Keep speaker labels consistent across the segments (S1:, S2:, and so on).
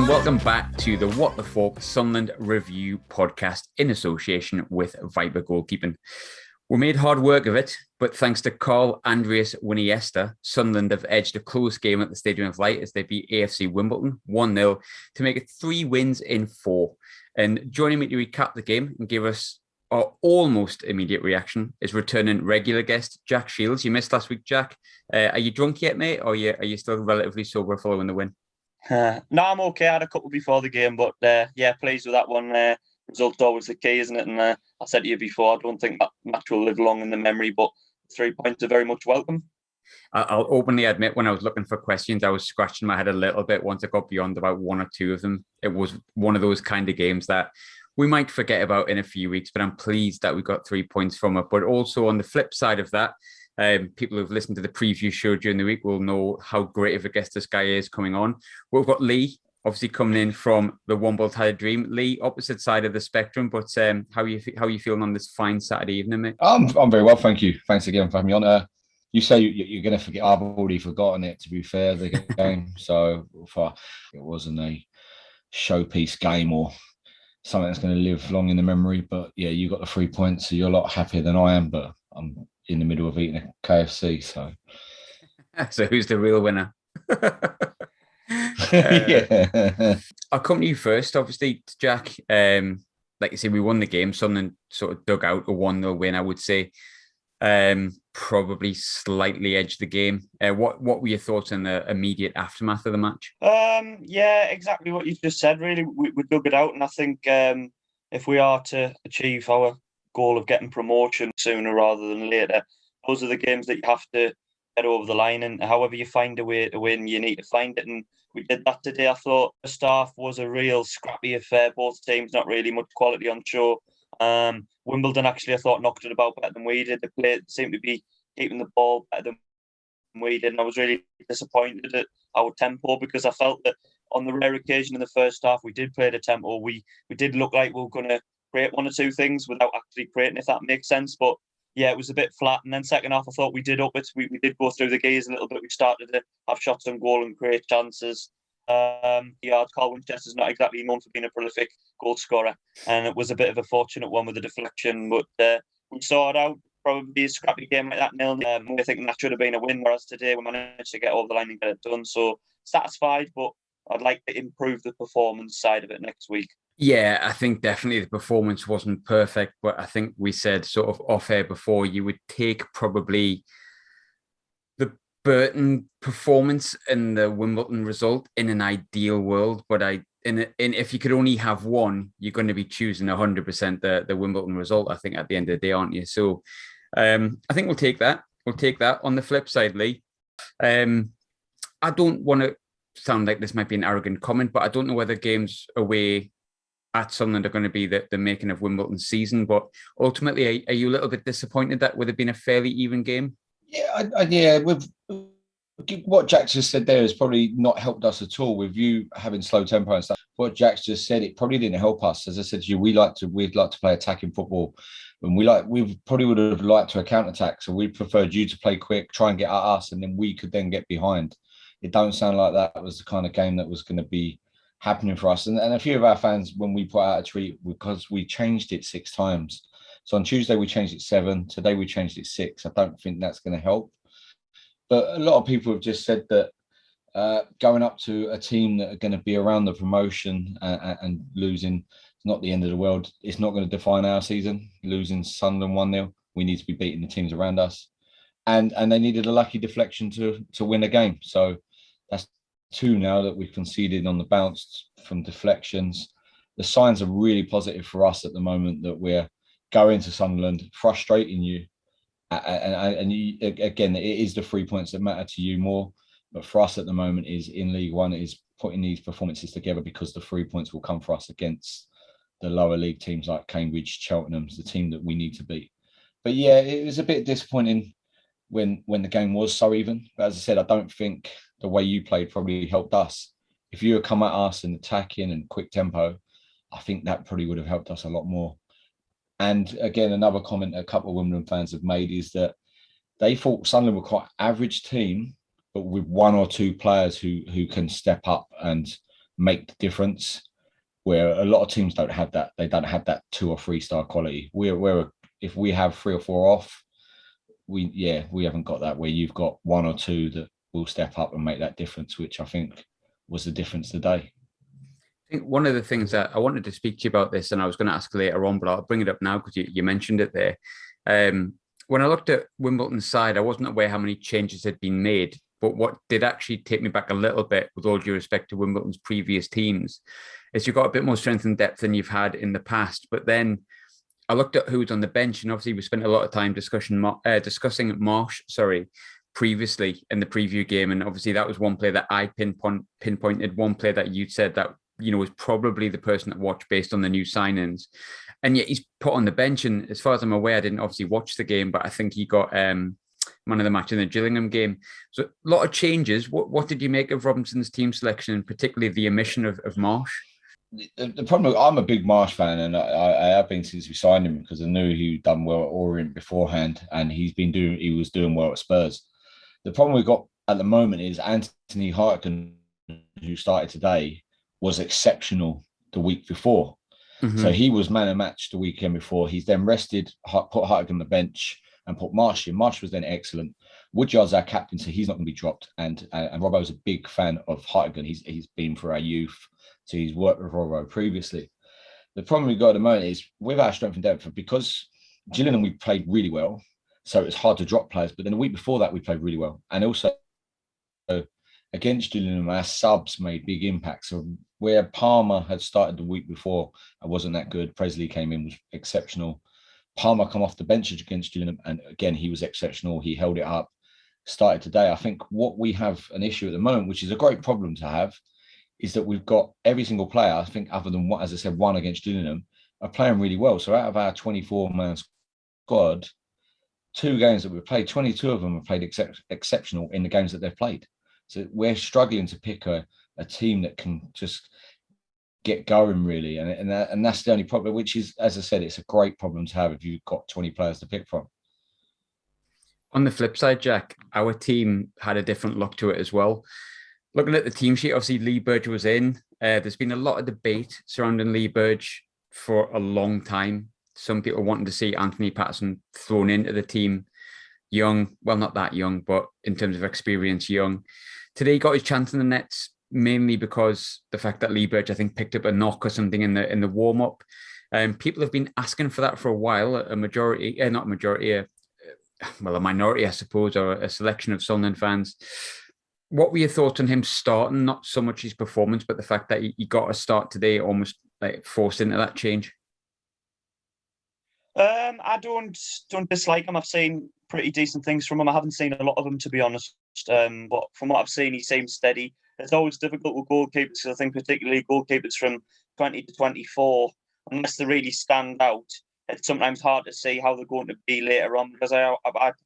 S1: welcome back to the What the Falk Sunderland Review podcast in association with Viper Goalkeeping. We made hard work of it, but thanks to Carl Andreas Winiesta, Sunderland have edged a close game at the Stadium of Light as they beat AFC Wimbledon 1-0 to make it 3 wins in 4. And joining me to recap the game and give us our almost immediate reaction is returning regular guest Jack Shields. You missed last week, Jack. Are you drunk yet, mate, or are you still relatively sober following the win?
S2: No, I'm okay. I had a couple before the game, but pleased with that one. Result's always the key, isn't it? And I said to you before, I don't think that match will live long in the memory, but 3 points are very much welcome.
S1: I'll openly admit, when I was looking for questions, I was scratching my head a little bit once I got beyond about one or two of them. It was one of those kind of games that we might forget about in a few weeks, but I'm pleased that we got 3 points from it. But also on the flip side of that, people who've listened to the preview show during the week will know how great of a guest this guy is coming on. We've got Lee, obviously coming in from the Wombles Had a Dream. Lee, opposite side of the spectrum, but how are you feeling on this fine Saturday evening, mate?
S3: I'm very well, thank you. Thanks again for having me on. You say you're going to forget. I've already forgotten it, to be fair, the game. So it wasn't a showpiece game or something that's going to live long in the memory. But yeah, you got the 3 points, so you're a lot happier than I am. But I'm in the middle of eating a KFC, so.
S1: So who's the real winner?
S3: Yeah.
S1: I'll come to you first, obviously, Jack. Like you say, we won the game. Something sort of dug out a 1-0 win, I would say. Probably slightly edged the game. What were your thoughts on the immediate aftermath of the match?
S2: Yeah, exactly what you just said. Really, we dug it out, and I think if we are to achieve our goal of getting promotion sooner rather than later, those are the games that you have to get over the line. And however you find a way to win, you need to find it. And we did that today. I thought the start was a real scrappy affair. Both teams not really much quality on show. Wimbledon actually, I thought, knocked it about better than we did. They seemed to be keeping the ball better than we did, and I was really disappointed at our tempo because I felt that on the rare occasion in the first half we did play at a tempo. We did look like we were going to create one or two things without actually creating, if that makes sense. But yeah, it was a bit flat. And then second half, I thought we did up it. We did go through the gears a little bit. We started to have shots on goal and create chances. Carl Winchester's not exactly known for being a prolific goal scorer, and it was a bit of a fortunate one with the deflection, but we saw it out. Probably a scrappy game like that, 0-0. I think that should have been a win, whereas today we managed to get over the line and get it done. So satisfied, but I'd like to improve the performance side of it next week.
S1: Yeah, I think definitely the performance wasn't perfect, but I think we said sort of off air before you would take probably Burton performance and the Wimbledon result in an ideal world, but if you could only have one, you're going to be choosing 100% the Wimbledon result, I think, at the end of the day, aren't you? So I think we'll take that. We'll take that. On the flip side, Lee, I don't want to sound like this might be an arrogant comment, but I don't know whether games away at Sunderland are going to be the making of Wimbledon's season, but ultimately, are you a little bit disappointed that would have been a fairly even game?
S3: Yeah, with what Jack just said there has probably not helped us at all. With you having slow tempo and stuff, what Jack just said, it probably didn't help us. As I said to you, we'd like to play attacking football, and we probably would have liked to counter attack. So we preferred you to play quick, try and get at us, and then we could then get behind. It don't sound like that was the kind of game that was going to be happening for us. And a few of our fans, when we put out a tweet, because we changed it 6 times. So on Tuesday, we changed it 7. Today, we changed it 6. I don't think that's going to help. But a lot of people have just said that going up to a team that are going to be around the promotion and losing is not the end of the world. It's not going to define our season. Losing Sunderland 1-0, we need to be beating the teams around us. And they needed a lucky deflection to win a game. So that's 2 now that we've conceded on the bounce from deflections. The signs are really positive for us at the moment that we're going to Sunderland, frustrating you. And you, again, it is the 3 points that matter to you more. But for us at the moment is in League One, is putting these performances together because the 3 points will come for us against the lower league teams like Cambridge, Cheltenham's, the team that we need to beat. But yeah, it was a bit disappointing when the game was so even. But as I said, I don't think the way you played probably helped us. If you had come at us and attacking and quick tempo, I think that probably would have helped us a lot more. And again, another comment a couple of Wimbledon fans have made is that they thought Sunderland were quite an average team, but with 1 or 2 players who can step up and make the difference. Where a lot of teams don't have that. They don't have that 2 or 3 star quality. We're if we have 3 or 4 off, we haven't got that. Where you've got 1 or 2 that will step up and make that difference, which I think was the difference today.
S1: I think one of the things that I wanted to speak to you about this, and I was going to ask later on, but I'll bring it up now because you mentioned it there. When I looked at Wimbledon's side, I wasn't aware how many changes had been made. But what did actually take me back a little bit, with all due respect to Wimbledon's previous teams, is you've got a bit more strength and depth than you've had in the past. But then I looked at who was on the bench, and obviously we spent a lot of time discussing Marsh, previously in the preview game. And obviously that was one player that I pinpointed, one player that you said that, was probably the person that watched based on the new signings. And yet he's put on the bench. And as far as I'm aware, I didn't obviously watch the game, but I think he got man of the match in the Gillingham game. So a lot of changes. What did you make of Robinson's team selection, and particularly the omission of Marsh?
S3: The problem, I'm a big Marsh fan, and I have been since we signed him, because I knew he'd done well at Orient beforehand, and he was doing well at Spurs. The problem we've got at the moment is Anthony Hartigan, who started today, was exceptional the week before. Mm-hmm. So he was man of match the weekend before. He's then rested, put Hartigan on the bench, and put Marsh in. Marsh was then excellent. Woodyard's our captain, so he's not going to be dropped. And Robbo's a big fan of Hartigan. He's been for our youth, so he's worked with Robbo previously. The problem we've got at the moment is with our strength and depth, because Gillingham we played really well, so it's hard to drop players. But then the week before that we played really well, and also against Gillingham our subs made big impacts. So where Palmer had started the week before, I wasn't that good. Presley came in, was exceptional. Palmer come off the bench against Gillingham, and again, he was exceptional. He held it up, started today. I think what we have an issue at the moment, which is a great problem to have, is that we've got every single player, I think other than, as I said, one against Gillingham, are playing really well. So out of our 24-man squad, 2 games that we've played, 22 of them have played exceptional in the games that they've played. So we're struggling to pick a team that can just get going, really, and that's the only problem, which is, as I said, it's a great problem to have if you've got 20 players to pick from.
S1: On the flip side, Jack, our team had a different look to it as well. Looking at the team sheet, obviously Lee Burge was in. There's been a lot of debate surrounding Lee Burge for a long time. Some people wanting to see Anthony Patterson thrown into the team young. Well, not that young, but in terms of experience, young. Today he got his chance in the nets, mainly because the fact that Lee Burge, I think, picked up a knock or something in the warm-up. People have been asking for that for a while. A minority, I suppose, or a selection of Sunderland fans. What were your thoughts on him starting? Not so much his performance, but the fact that he got a start today, almost like forced into that change.
S2: I don't dislike him. I've seen pretty decent things from him. I haven't seen a lot of them, to be honest. But from what I've seen, he seems steady. It's always difficult with goalkeepers, because I think particularly goalkeepers from 20 to 24, unless they really stand out, it's sometimes hard to see how they're going to be later on, because I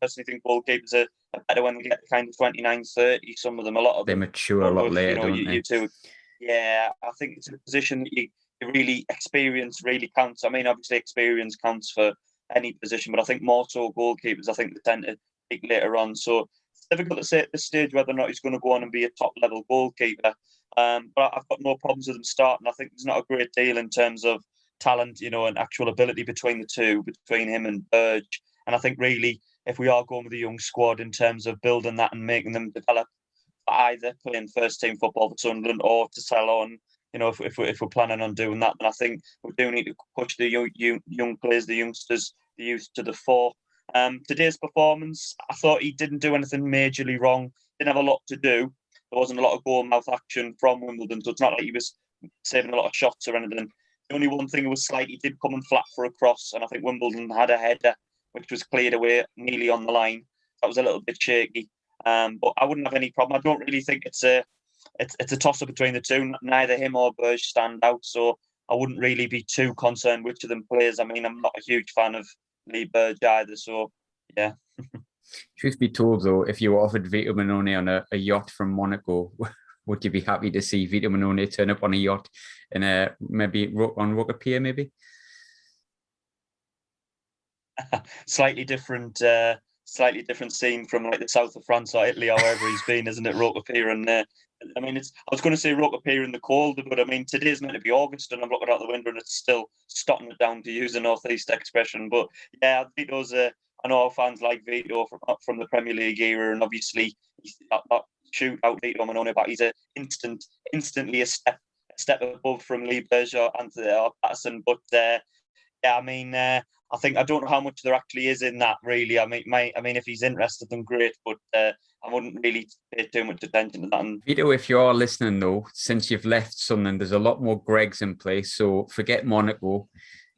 S2: personally think goalkeepers are better when they get to kind of 29, 30, some of them, a lot of them.
S1: They mature a lot later, don't they?
S2: You two. Yeah, I think it's a position that you really, experience really counts. I mean, obviously experience counts for any position, but I think more so goalkeepers, I think they tend to peak later on. So it's difficult to say at this stage whether or not he's going to go on and be a top-level goalkeeper. But I've got no problems with him starting. I think there's not a great deal in terms of talent, and actual ability between the two, between him and Burge. And I think really, if we are going with a young squad in terms of building that and making them develop, either playing first-team football for Sunderland or to sell on, if we're planning on doing that, then I think we do need to push the young players, the youngsters, the youth to the fore. Today's performance, I thought he didn't do anything majorly wrong. Didn't have a lot to do. There wasn't a lot of goal-mouth action from Wimbledon, so it's not like he was saving a lot of shots or anything. The only one thing was slight, he did come in flat for a cross, and I think Wimbledon had a header which was cleared away nearly on the line. That was a little bit shaky, but I wouldn't have any problem. I don't really think it's a toss-up between the two. Neither him or Burge stand out, so I wouldn't really be too concerned which of them plays. I mean, I'm not a huge fan of Lee Burge either, so yeah.
S1: Truth be told, though, if you were offered Vito Manone on a yacht from Monaco, would you be happy to see Vito Manone turn up on a yacht in maybe on Roker Pier, maybe?
S2: Slightly different slightly different scene from like the south of France or Italy or wherever he's been, isn't it? Roquepeer and I mean, I was going to say Roquepeer in the cold, but I mean, today's meant to be August, and I'm looking out the window and it's still stotting it down, to use a northeast expression. But yeah, Vito's I know our fans like Vito from the Premier League era, and obviously that shootout Vito Manone, but he's instantly a step above from Lee Berger and Patterson. But yeah, I mean, I don't know how much there actually is in that, really. I mean, if he's interested, then great, but I wouldn't really pay too much attention to that. And
S1: Vito, if you are listening though, since you've left Sunderland, there's a lot more Gregs in place, so forget Monaco.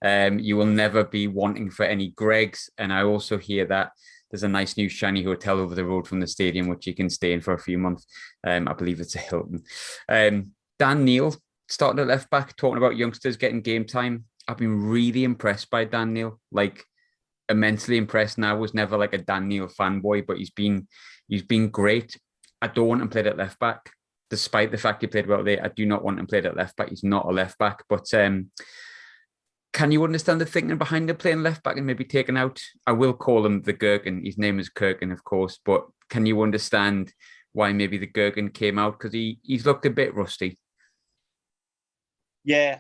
S1: You will never be wanting for any Gregs. And I also hear that there's a nice new shiny hotel over the road from the stadium, which you can stay in for a few months. I believe it's a Hilton. Dan Neil, starting at left back, talking about youngsters getting game time. I've been really impressed by Dan Neil, like immensely impressed. And I was never like a Dan Neil fanboy, but he's been great. I don't want him played at left back, despite the fact he played well there. I do not want him played at left back. He's not a left back, but can you understand the thinking behind him playing left back and maybe taking out? I will call him the Gherkin. His name is Kirkin, of course, but can you understand why maybe the Gherkin came out? Because he's looked a bit rusty.
S2: Yeah,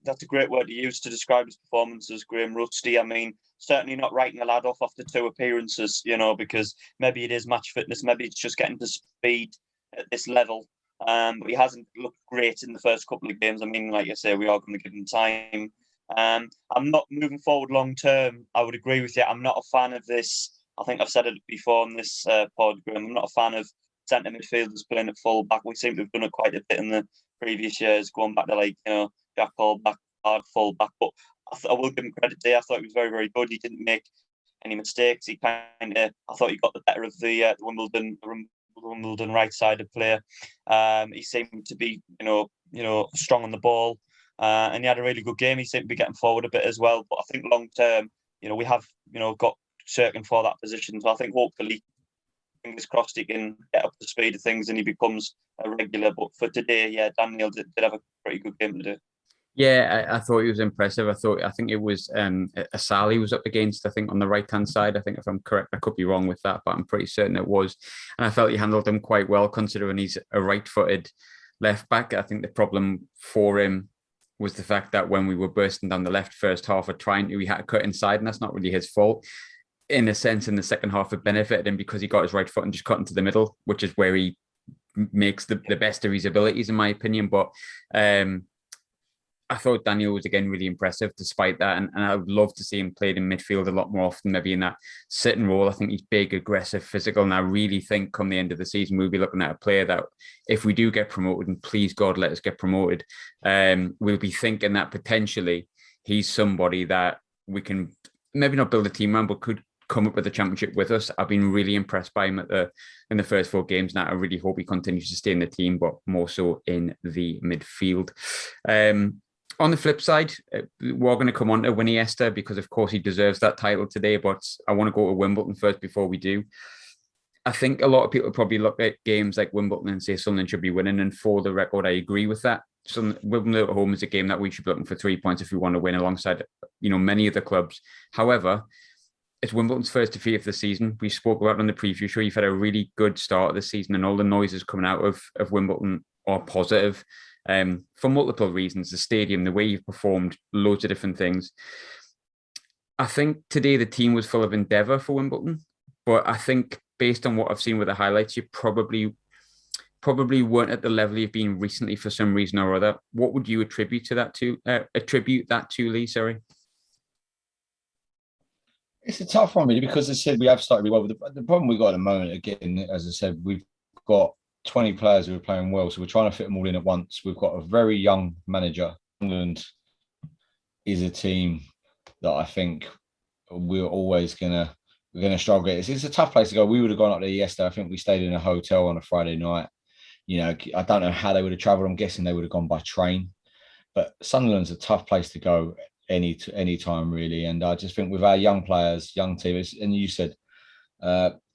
S2: that's a great word to use to describe his performances, Graham. Rusty. I mean, certainly not writing a lad off after 2 appearances, because maybe it is match fitness, maybe it's just getting to speed at this level. But he hasn't looked great in the first couple of games. I mean, like I say, we are going to give him time. I'm not moving forward long term. I would agree with you. I'm not a fan of this. I think I've said it before on this pod, Graham. I'm not a fan of centre midfielders playing at full back. We seem to have done it quite a bit in the previous years, going back to Jack Hall back, full back. But I will give him credit there. I thought he was very, very good. He didn't make any mistakes. I thought he got the better of the Wimbledon right-sided player. He seemed to be, strong on the ball, and he had a really good game. He seemed to be getting forward a bit as well. But I think long term, we have, got searching for that position. So I think hopefully, fingers crossed, he can get up to speed of things and he becomes a regular. But for today, yeah, Daniel did have a pretty good game today.
S1: Yeah, I thought he was impressive. I think it was Asali was up against, I think, on the right-hand side. I think if I'm correct, I could be wrong with that, but I'm pretty certain it was. And I felt he handled him quite well, considering he's a right-footed left back. I think the problem for him was the fact that when we were bursting down the left first half we had to cut inside, and that's not really his fault. In a sense, in the second half, it benefited him because he got his right foot and just cut into the middle, which is where he makes the best of his abilities, in my opinion. But I thought Daniel was, again, really impressive despite that. And I would love to see him played in midfield a lot more often, maybe in that sitting role. I think he's big, aggressive, physical. And I really think come the end of the season, we'll be looking at a player that if we do get promoted, and please God, let us get promoted, we'll be thinking that potentially he's somebody that we can maybe not build a team around, but could come up with the championship with us. I've been really impressed by him in the first 4 games now. I really hope he continues to stay in the team, but more so in the midfield. On the flip side, we're going to come on to Winiesta because, of course, he deserves that title today. But I want to go to Wimbledon first before we do. I think a lot of people probably look at games like Wimbledon and say Sunderland should be winning. And for the record, I agree with that. Wimbledon at home is a game that we should be looking for 3 points if we want to win alongside, many of the clubs. However, it's Wimbledon's first defeat of the season. We spoke about it on the preview show. You've had a really good start of the season, and all the noises coming out of Wimbledon are positive. For multiple reasons, the stadium, the way you've performed, loads of different things. I think today the team was full of endeavour for Wimbledon, but I think based on what I've seen with the highlights, you probably weren't at the level you've been recently for some reason or other. What would you attribute that to, Lee? Sorry.
S3: It's a tough one, really, because as I said, we have started really well. The problem we've got at the moment, again, as I said, we've got 20 players who are playing well, so we're trying to fit them all in at once. We've got a very young manager. England is a team that I think we're always going to struggle. It's a tough place to go. We would have gone up there yesterday. I think we stayed in a hotel on a Friday night. I don't know how they would have travelled. I'm guessing they would have gone by train. But Sunderland's a tough place to go any time, really. And I just think with our young players, young teams, and you said,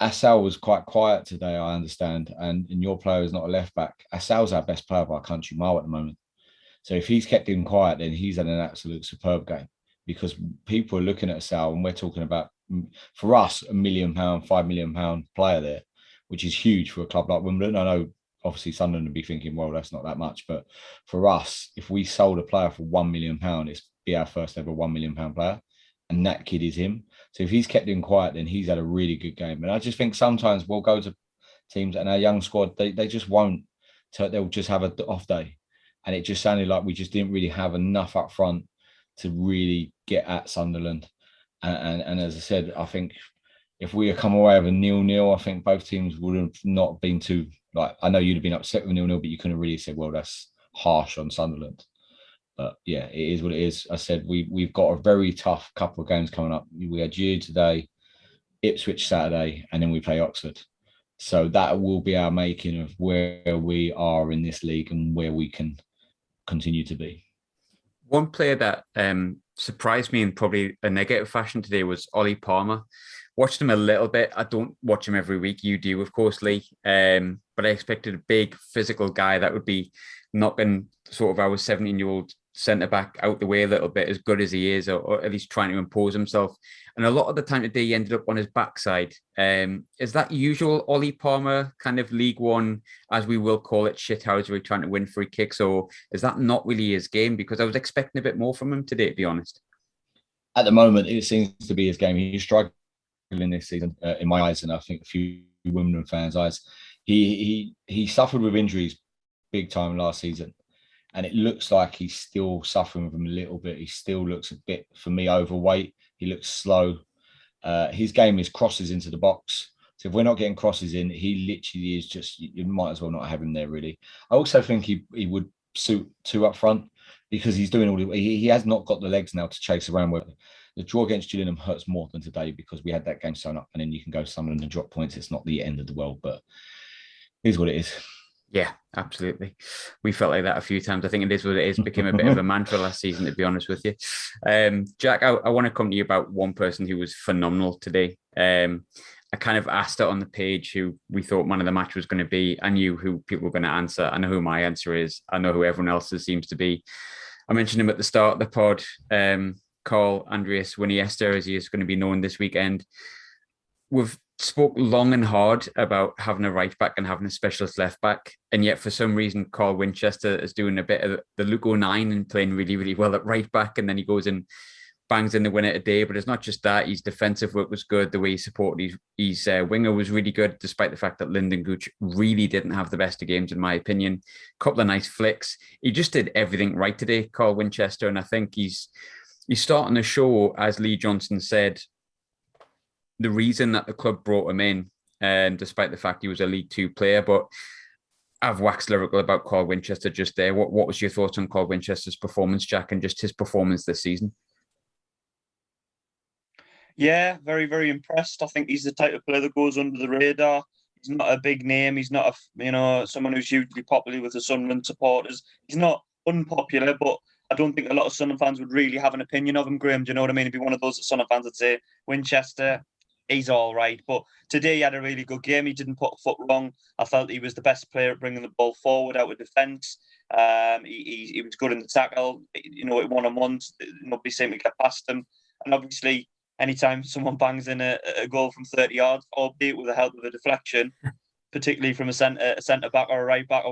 S3: Assal was quite quiet today, I understand, and your player is not a left back. Assal's our best player of our country mile at the moment. So if he's kept him quiet, then he's had an absolute superb game, because people are looking at Assal, and we're talking about for us, £1 million, £5 million player there, which is huge for a club like Wimbledon. I know obviously Sunderland would be thinking, well, that's not that much, but for us, if we sold a player for £1 million, it's be our first ever £1 million player, and that kid is him. So if he's kept him quiet, then he's had a really good game. And I just think sometimes we'll go to teams and our young squad, they just won't. They'll just have an off day, and it just sounded like we just didn't really have enough up front to really get at Sunderland. And as I said, I think if we had come away with a 0-0, I think both teams would have not been too, like, I know you'd have been upset with 0-0, but you couldn't have really said, well, that's harsh on Sunderland. But yeah, it is what it is. I said we've got a very tough couple of games coming up. We had Jude today, Ipswich Saturday, and then we play Oxford. So that will be our making of where we are in this league and where we can continue to be.
S1: One player that surprised me in probably a negative fashion today was Ollie Palmer. Watched him a little bit. I don't watch him every week. You do, of course, Lee. But I expected a big physical guy that would be knocking sort of our 17-year-old centre-back out the way a little bit, as good as he is, or at least trying to impose himself. And a lot of the time today, he ended up on his backside. Is that usual Ollie Palmer kind of League One, as we will call it, shithousery, trying to win free kicks, or is that not really his game? Because I was expecting a bit more from him today, to be honest.
S3: At the moment, it seems to be his game. He's struggling this season, in my eyes, and I think a few Wimbledon fans' eyes. He suffered with injuries big time last season, and it looks like he's still suffering from a little bit. He still looks a bit, for me, overweight. He looks slow. His game is crosses into the box. So if we're not getting crosses in, he literally is just, you might as well not have him there, really. I also think he would suit two up front, because he's doing all he has not got the legs now to chase around with. The draw against Gillingham hurts more than today, because we had that game sewn up, and then you can go to Sunderland and drop points. It's not the end of the world, but it is what it is.
S1: Yeah, absolutely. We felt like that a few times. I think it is what it is. Became a bit of a mantra last season, to be honest with you. Jack, I want to come to you about one person who was phenomenal today. I kind of asked it on the page who we thought man of the match was going to be. I knew who people were going to answer. I know who my answer is. I know who everyone else's seems to be. I mentioned him at the start of the pod. Carl Andreas Winiesta, as he is going to be known this weekend. We've spoke long and hard about having a right back and having a specialist left back, and yet for some reason Carl Winchester is doing a bit of the Luke 09 and playing really, really well at right back, and then he goes and bangs in the winner today. But it's not just that. His defensive work was good. The way he supported his winger was really good, despite the fact that Lyndon Gooch really didn't have the best of games, in my opinion. Couple of nice flicks. He just did everything right today, Carl Winchester, and I think he's starting to show, as Lee Johnson said, the reason that the club brought him in, despite the fact he was a League Two player. But I've waxed lyrical about Carl Winchester just there. What was your thoughts on Carl Winchester's performance, Jack, and just his performance this season?
S2: Yeah, very, very impressed. I think he's the type of player that goes under the radar. He's not a big name. He's not someone who's hugely popular with the Sunderland supporters. He's not unpopular, but I don't think a lot of Sunderland fans would really have an opinion of him, Graham. Do you know what I mean? He'd be one of those Sunderland fans that say, Winchester, he's all right. But today he had a really good game. He didn't put a foot wrong. I felt he was the best player at bringing the ball forward out of defence. He was good in the tackle. At one-on-ones, nobody seemed to get past him. And obviously, anytime someone bangs in a goal from 30 yards, albeit with the help of a deflection, particularly from a centre back or a right back,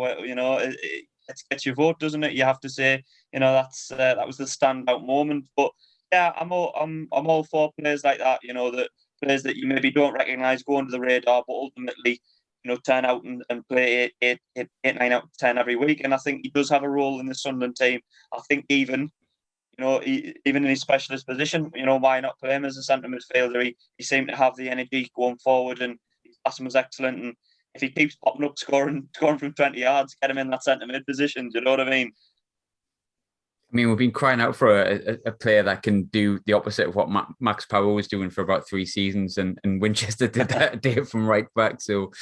S2: it gets your vote, doesn't it? You have to say, that was the standout moment. But yeah, I'm all for players like that. That players that you maybe don't recognise go under the radar, but ultimately, turn out and play 8, 9 out of 10 every week. And I think he does have a role in the Sunderland team. I think even in his specialist position, why not play him as a centre midfielder? He seemed to have the energy going forward, and his passing was excellent. And if he keeps popping up, scoring from 20 yards, get him in that centre mid position. Do you know what I mean?
S1: I mean, we've been crying out for a player that can do the opposite of what Max Power was doing for about 3 seasons, and Winchester did that day from right back. So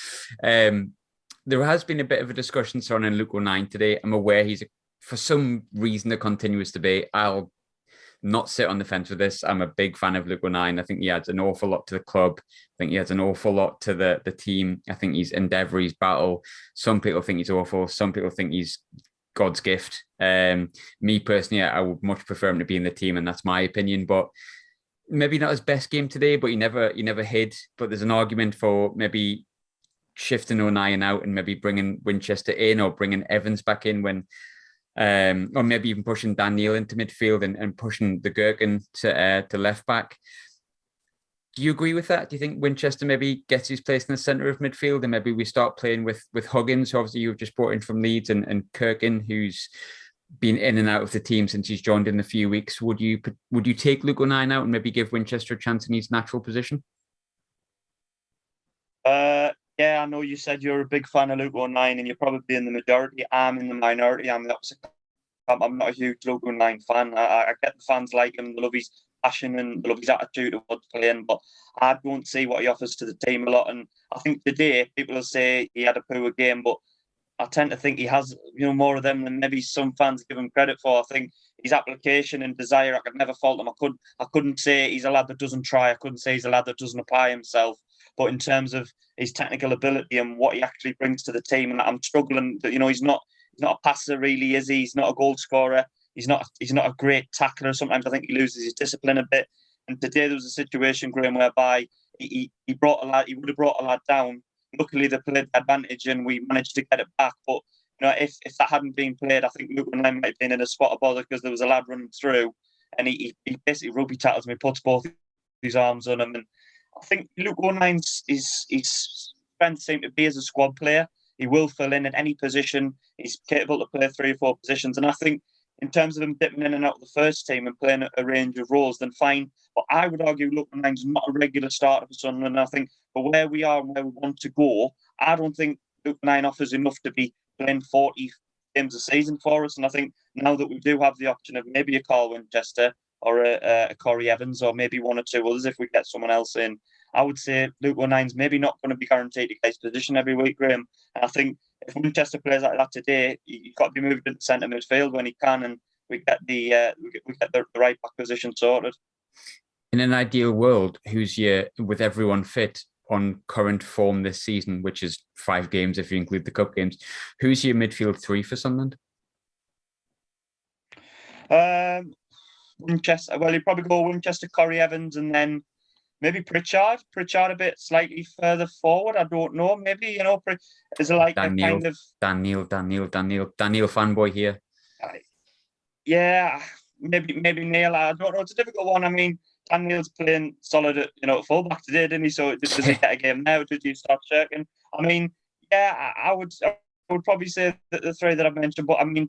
S1: there has been a bit of a discussion surrounding Luke 09 today. I'm aware he's for some reason, a continuous debate. I'll not sit on the fence with this. I'm a big fan of Luke 09. I think he adds an awful lot to the club. I think he adds an awful lot to the team. I think his endeavour, his battle. Some people think he's awful. Some people think he's God's gift. Me personally, I would much prefer him to be in the team, and that's my opinion. But maybe not his best game today, but he never hid. But there's an argument for maybe shifting O'Nien out and maybe bringing Winchester in or bringing Evans back in when, or maybe even pushing Dan Neil into midfield and pushing the Gherkin to left back. Do you agree with that? Do you think Winchester maybe gets his place in the centre of midfield and maybe we start playing with Huggins, who obviously you've just brought in from Leeds, and Kirkin, who's been in and out of the team since he's joined in a few weeks? Would you take Luke O'Nien out and maybe give Winchester a chance in his natural position?
S2: Yeah, I know you said you're a big fan of Luke O'Nien and you're probably in the majority. I'm in the minority. I'm the opposite. I'm not a huge Luke O'Nien fan. I get the fans like him, they love his passion and they love his attitude towards playing, but I don't see what he offers to the team a lot. And I think today people will say he had a poor game, but I tend to think he has, more of them than maybe some fans give him credit for. I think his application and desire, I could never fault him. I couldn't say he's a lad that doesn't try. I couldn't say he's a lad that doesn't apply himself. But in terms of his technical ability and what he actually brings to the team, and I'm struggling that, he's not a passer really, is he? He's not a goal scorer. He's not a great tackler. Sometimes I think he loses his discipline a bit. And today there was a situation, Graham, whereby he would have brought a lad down. Luckily, they played the advantage and we managed to get it back. But if that hadn't been played, I think Luke O'Nien might have been in a spot of bother because there was a lad running through and he basically rugby tackles me, puts both his arms on him. And I think Luke O'Nien's his strength seem to be as a squad player. He will fill in at any position. He's capable to play 3 or 4 positions. And I think in terms of him dipping in and out of the first team and playing a range of roles, then fine. But I would argue Luke O'Nien's not a regular starter for Sunderland. And I think for where we are and where we want to go, I don't think Luke O'Nien offers enough to be playing 40 games a season for us. And I think now that we do have the option of maybe a Carl Winchester or a Corey Evans or maybe 1 or 2 others if we get someone else in, I would say Luke O'Nien's maybe not going to be guaranteed to get his position every week, Graham. And I think if Winchester plays like that today, he's got to be moved into centre midfield when he can, and we get the right back position sorted.
S1: In an ideal world, who's with everyone fit on current form this season, which is 5 games if you include the cup games, who's your midfield 3 for Sunderland?
S2: Winchester. Well, you'd probably go Winchester, Corey Evans, and then maybe Pritchard. Pritchard a bit slightly further forward. I don't know. Maybe, is it like
S1: Daniel,
S2: a kind of
S1: Daniel fanboy here?
S2: Yeah, maybe Neil. I don't know. It's a difficult one. I mean, Daniel's playing solid at fullback today, didn't he? So does he get a game now? Did you start checking? I mean, yeah, I would probably say that the 3 that I've mentioned. But I mean,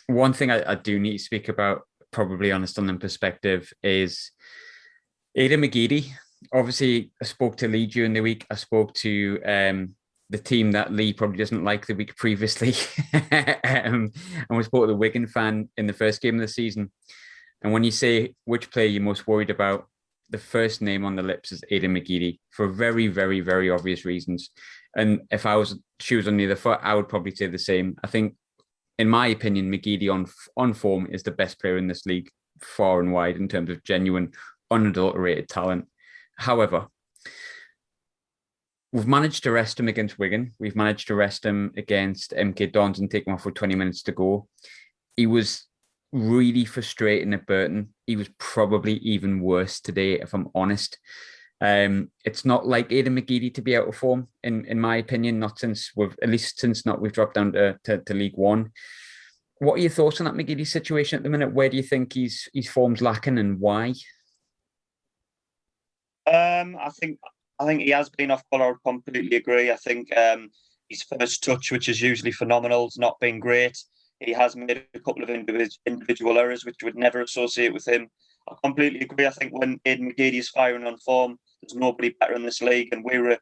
S1: one thing I do need to speak about, probably on a Sunderland perspective, is Aiden McGeady. Obviously, I spoke to Lee during the week. I spoke to the team that Lee probably doesn't like the week previously. And we spoke to the Wigan fan in the first game of the season. And when you say which player you're most worried about, the first name on the lips is Aiden McGeady for very, very, very obvious reasons. And if I was shoes on the other foot, I would probably say the same. I think, in my opinion, McGeady on form is the best player in this league far and wide in terms of genuine, unadulterated talent. However, we've managed to rest him against Wigan. We've managed to rest him against MK Dons and take him off with 20 minutes to go. He was really frustrating at Burton. He was probably even worse today, if I'm honest. It's not like Aiden McGeady to be out of form, in my opinion, not since we've dropped down to League One. What are your thoughts on that McGeady situation at the minute? Where do you think his form's lacking and why?
S2: I think he has been off colour. I completely agree. I think his first touch, which is usually phenomenal, has not been great. He has made a couple of individual errors, which you would never associate with him. I completely agree. I think when Aiden McGeady is firing on form, there's nobody better in this league. And Aiden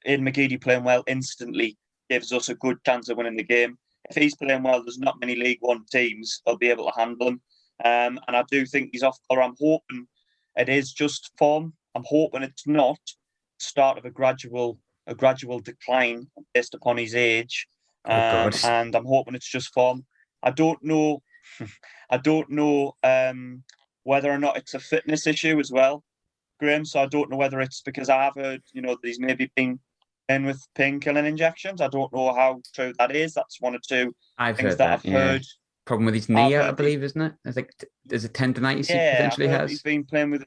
S2: McGeady playing well instantly gives us a good chance of winning the game. If he's playing well, there's not many League One teams that'll be able to handle him. And I do think he's off colour. I'm hoping it is just form. I'm hoping it's not the start of a gradual decline based upon his age. And I'm hoping it's just form. I don't know whether or not it's a fitness issue as well, Graham. So I don't know whether it's because I've heard, that he's maybe been in with painkilling injections. I don't know how true that is. That's 1 or 2 things that I've heard.
S1: problem with his knee, I believe, isn't it? I think there's a tendonitis he potentially has.
S2: He's been playing with.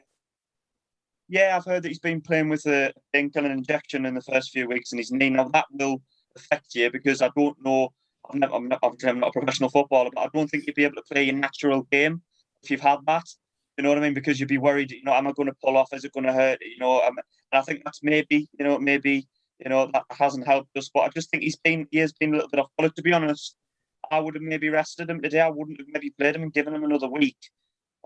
S2: Yeah, I've heard that he's been playing with an ankle and injection in the first few weeks in his knee. Now that will affect you because I don't know. I'm not a professional footballer, but I don't think you'd be able to play a natural game if you've had that. You know what I mean? Because you'd be worried. Am I going to pull off? Is it going to hurt? And I think that's maybe that hasn't helped us. But I just think he has been a little bit off colour. To be honest, I would have maybe rested him today. I wouldn't have maybe played him and given him another week.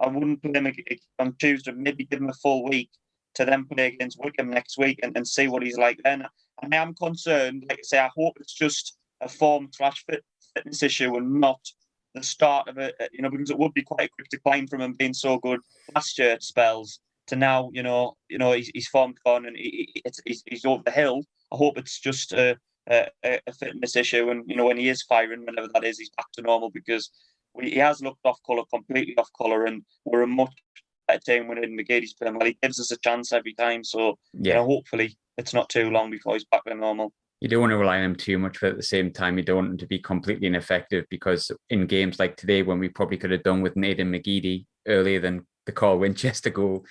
S2: I wouldn't play him on Tuesday. Maybe give him a full week to then play against Wycombe next week and see what he's like then. And I am concerned. Like I say, I hope it's just a form/fitness issue and not the start of it. Because it would be quite a quick decline from him being so good last year at spells to now. He's form's gone and he's over the hill. I hope it's just a fitness issue, and when he is firing, whenever that is, he's back to normal because he has looked off colour, completely off colour, and we're a much better team when Aiden McGeady's playing well. He gives us a chance every time, so hopefully it's not too long before he's back to normal.
S1: You don't want to rely on him too much, but at the same time, you don't want him to be completely ineffective because in games like today, when we probably could have done with Aiden McGeady earlier than the Carl Winchester goal,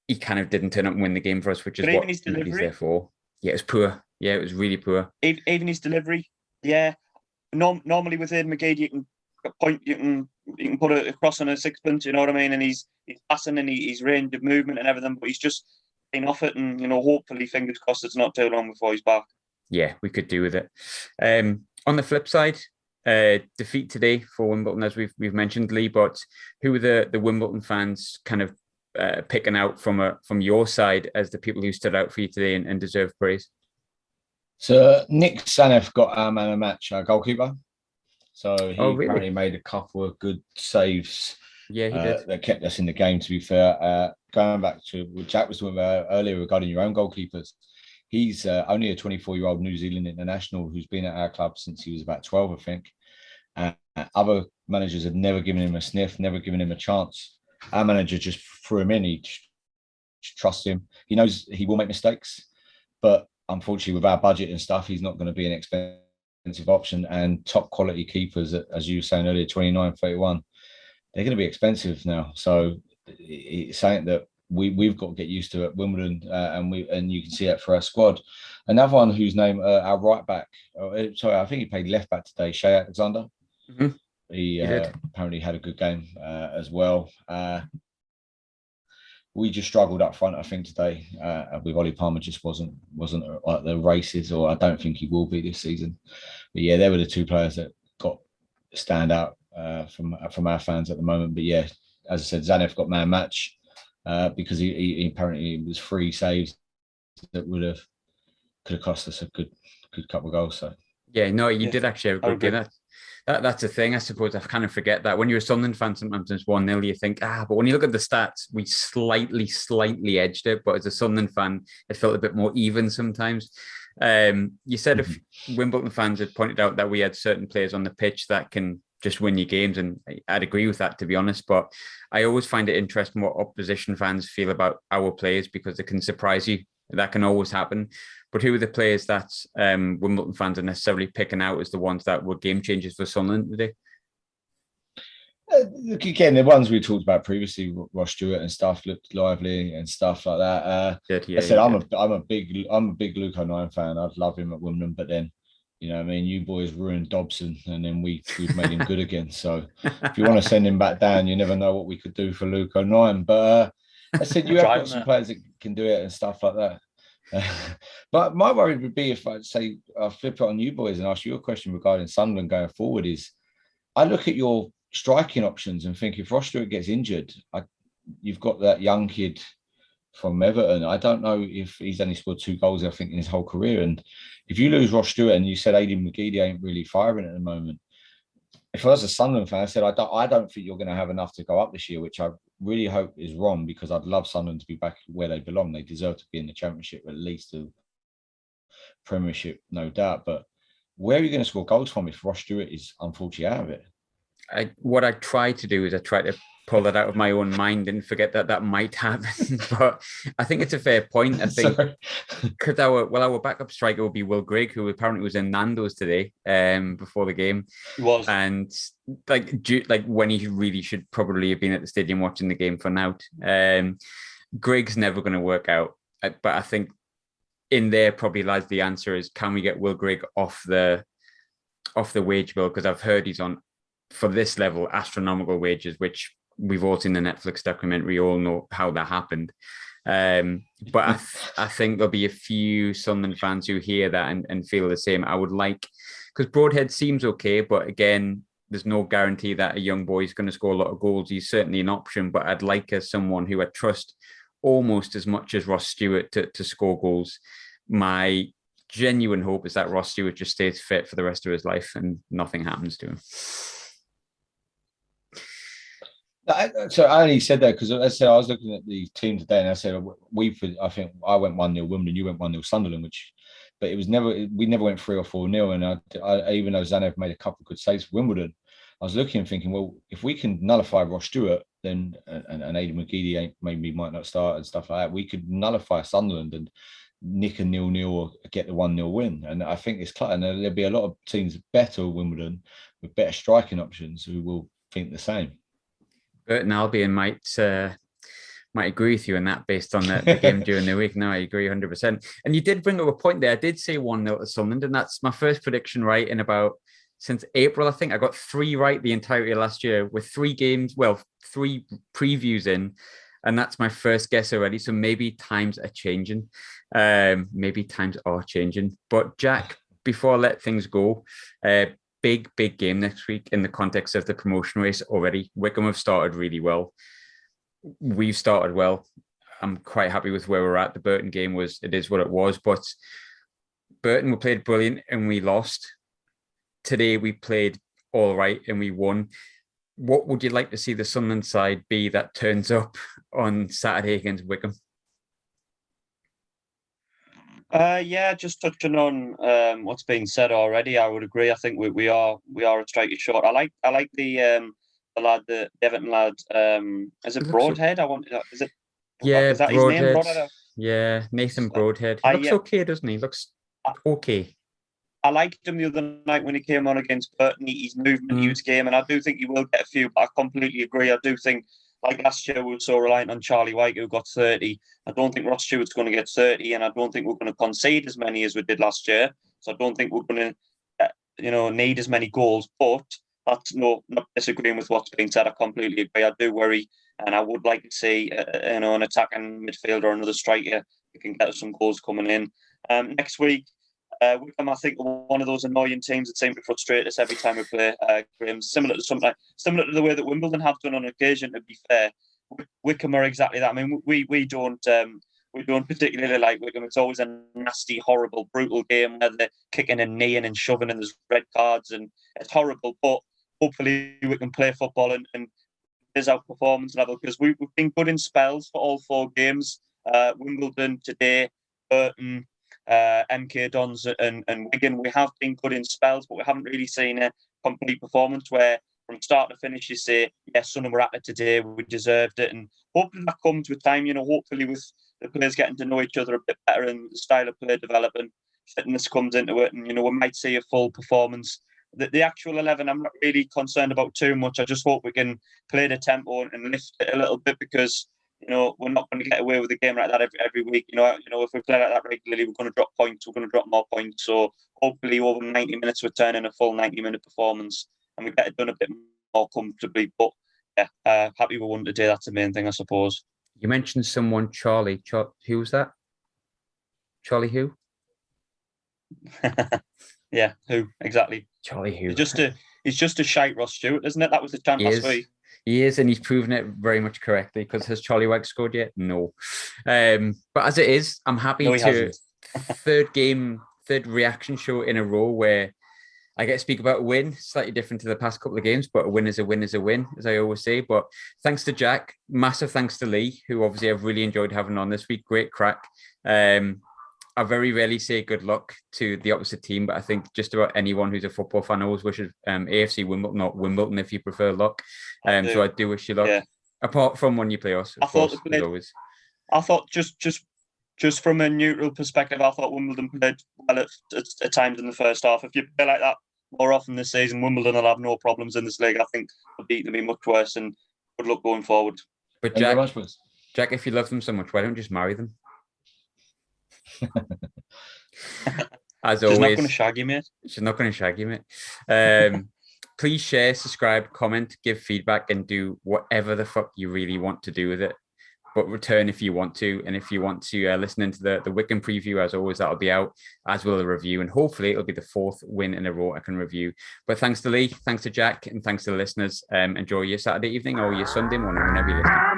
S1: he kind of didn't turn up and win the game for us, which is what he's there for. Yeah, it was poor. Yeah, it was really poor.
S2: Even his delivery. Yeah. Normally with Aiden McGeady, you can put it across on a sixpence, you know what I mean? And he's passing and he's range of movement and everything, but he's just been off it, and hopefully, fingers crossed, it's not too long before he's back.
S1: Yeah, we could do with it. On the flip side, defeat today for Wimbledon, as we've mentioned, Lee. But who were the Wimbledon fans kind of picking out from your side as the people who stood out for you today and deserve praise?
S3: So Nick Sanef got our man of the match, our goalkeeper. So he apparently made a couple of good saves.
S1: Yeah, he did.
S3: That kept us in the game, to be fair. Going back to what Jack was talking about earlier regarding your own goalkeepers, he's only a 24-year-old New Zealand international who's been at our club since he was about 12, I think. Other managers have never given him a sniff, never given him a chance. Our manager just threw him in. He trusts him. He knows he will make mistakes, but unfortunately, with our budget and stuff, he's not going to be an expensive option. And top quality keepers, as you were saying earlier, 29, 31, they're going to be expensive now. So it's something that we've got to get used to at Wimbledon, and you can see that for our squad. Another one whose name, our right back, I think he played left back today, Shea Alexander.
S1: Mm-hmm.
S3: He apparently had a good game as well. We just struggled up front, I think, today with Ollie Palmer. Just wasn't like the races, or I don't think he will be this season. But yeah, they were the two players that got stand out from our fans at the moment. But yeah, as I said, Zanef got man match because he apparently was 3 saves that could have cost us a good couple of goals. So
S1: yeah, no, you did actually have a good game. That's a thing, I suppose. I kind of forget that when you're a Sunderland fan, sometimes it's 1-0, you think, but when you look at the stats, we slightly edged it. But as a Sunderland fan, it felt a bit more even sometimes. You said if Wimbledon fans had pointed out that we had certain players on the pitch that can just win your games, and I'd agree with that, to be honest. But I always find it interesting what opposition fans feel about our players because it can surprise you. That can always happen. But who are the players that Wimbledon fans are necessarily picking out as the ones that were game changers for Sunderland today?
S3: Again, the ones we talked about previously, Ross Stewart and stuff, looked lively and stuff like that. I said I'm a big Luke O'Nien fan. I'd love him at Wimbledon, but then you boys ruined Dobson, and then we've made him good again. So if you want to send him back down, you never know what we could do for Luke O'Nien. But I said you have got some players that can do it and stuff like that. But my worry would be if I'll flip it on you boys and ask you a question regarding Sunderland going forward is I look at your striking options and think if Ross Stewart gets injured, you've got that young kid from Everton. I don't know if he's only scored 2 goals, I think, in his whole career. And if you lose Ross Stewart, and you said Aiden McGeady ain't really firing at the moment, if I was a Sunderland fan, I said I don't think you're going to have enough to go up this year, which I really hope is wrong because I'd love Sunderland to be back where they belong. They deserve to be in the Championship, at least the Premiership, no doubt. But where are you going to score goals from if Ross Stewart is unfortunately out of it?
S1: What I try to do is I try to pull that out of my own mind and forget that that might happen. But I think it's a fair point. I think because our backup striker will be Will Grigg, who apparently was in Nando's today before the game.
S2: He was.
S1: And like when he really should probably have been at the stadium watching the game for now. Grigg's never going to work out. But I think in there probably lies the answer is, can we get Will Grigg off the wage bill? Because I've heard he's on, for this level, astronomical wages, which we've all seen the Netflix documentary, all know how that happened. But I think there'll be a few Sunderland fans who hear that and feel the same. I would like, because Broadhead seems okay, but again, there's no guarantee that a young boy is going to score a lot of goals. He's certainly an option, but I'd like someone who I trust almost as much as Ross Stewart to score goals. My genuine hope is that Ross Stewart just stays fit for the rest of his life and nothing happens to him.
S3: So I only said that because I said I was looking at the team today, and I said I think I went 1-0 Wimbledon, you went 1-0 Sunderland, but it was we never went 3 or 4-0. And I even though Zanev made a couple of good saves for Wimbledon, I was looking and thinking, well, if we can nullify Ross Stewart, then and Aiden McGeady maybe might not start and stuff like that, we could nullify Sunderland and nick a 0-0 or get the 1-0 win. And I think it's clear, and there'll be a lot of teams better at Wimbledon with better striking options who will think the same.
S1: Burton Albion might agree with you on that based on the game during the week. No, I agree 100%. And you did bring up a point there. I did say 1-0 to Sunderland, and that's my first prediction right in about since April. I think I got 3 right the entirety of last year with 3 games, 3 previews in, and that's my first guess already. So maybe times are changing. But Jack, before I let things go, big game next week in the context of the promotion race already. Wycombe have started really well. We've started well. I'm quite happy with where we're at. The Burton game it is what it was, but Burton, we played brilliant and we lost. Today we played all right and we won. What would you like to see the Sunderland side be that turns up on Saturday against Wycombe?
S2: Just touching on what's been said already, I would agree. I think we are a striker short. I like the lad, the Everton lad. Is it Broadhead? Is it?
S1: Yeah,
S2: is that
S1: Broadhead.
S2: His name? Broadhead?
S1: Yeah, Nathan Broadhead. He looks okay, doesn't he? Looks okay.
S2: I liked him the other night when he came on against Burton. He's movement, huge game, and I do think he will get a few. But I completely agree. I do think, like last year, we were so reliant on Charlie White, who got 30. I don't think Ross Stewart's going to get 30, and I don't think we're going to concede as many as we did last year. So I don't think we're going to, need as many goals. But that's not disagreeing with what's being said. I completely agree. I do worry, and I would like to see, an attacking midfielder or another striker who can get us some goals coming in. Next week, Wycombe, I think, are one of those annoying teams that seem to frustrate us every time we play. Graham, similar to the way that Wimbledon have done on occasion. To be fair, Wycombe are exactly that. I mean, we don't particularly like Wycombe. It's always a nasty, horrible, brutal game where they're kicking and kneeing and shoving, and there's red cards, and it's horrible. But hopefully, we can play football and raise our performance level, because we've been good in spells for all 4 games. Wimbledon today, Burton, MK Dons and Wigan. We have been good in spells, but we haven't really seen a complete performance where from start to finish you say, yes, Sunderland were at it today, we deserved it. And hopefully that comes with time, hopefully with the players getting to know each other a bit better and the style of play developing, fitness comes into it, and we might see a full performance. The actual 11 I'm not really concerned about too much. I just hope we can play the tempo and lift it a little bit, because we're not going to get away with a game like that every week. If we play like that regularly, we're going to drop points. We're going to drop more points. So hopefully over 90 minutes, we're turning a full 90-minute performance and we get it done a bit more comfortably. But yeah, happy we won today. That's the main thing, I suppose.
S1: You mentioned someone, Charlie. Who was that? Charlie who?
S2: Yeah, who exactly?
S1: Charlie who?
S2: He's just a shite Ross Stewart, isn't it? That was the chant last week.
S1: He is, and he's proven it very much correctly, because has Charlie White scored yet? No. But as it is, I'm happy to third reaction show in a row where I get to speak about a win, slightly different to the past couple of games, but a win is a win is a win, as I always say. But thanks to Jack, massive thanks to Lee, who obviously I've really enjoyed having on this week. Great crack. I very rarely say good luck to the opposite team, but I think just about anyone who's a football fan always wishes AFC Wimbledon, not Wimbledon if you prefer luck. So I do wish you luck. Yeah. Apart from when you play us, of course, as always.
S2: I thought just from a neutral perspective, I thought Wimbledon played well at times in the first half. If you play like that more often this season, Wimbledon will have no problems in this league. I think they'll beat them be much worse, and good luck going forward.
S1: But Jack, if you love them so much, why don't you just marry them? As always,
S2: she's not going to shag you, mate.
S1: She's not going to shag you, mate. Please share, subscribe, comment, give feedback, and do whatever the fuck you really want to do with it. But return if you want to. And if you want to listen into the Wycombe preview, as always, that'll be out, as will the review. And hopefully it'll be the 4th win in a row I can review. But thanks to Lee, thanks to Jack, and thanks to the listeners. Enjoy your Saturday evening or your Sunday morning, whenever you listen.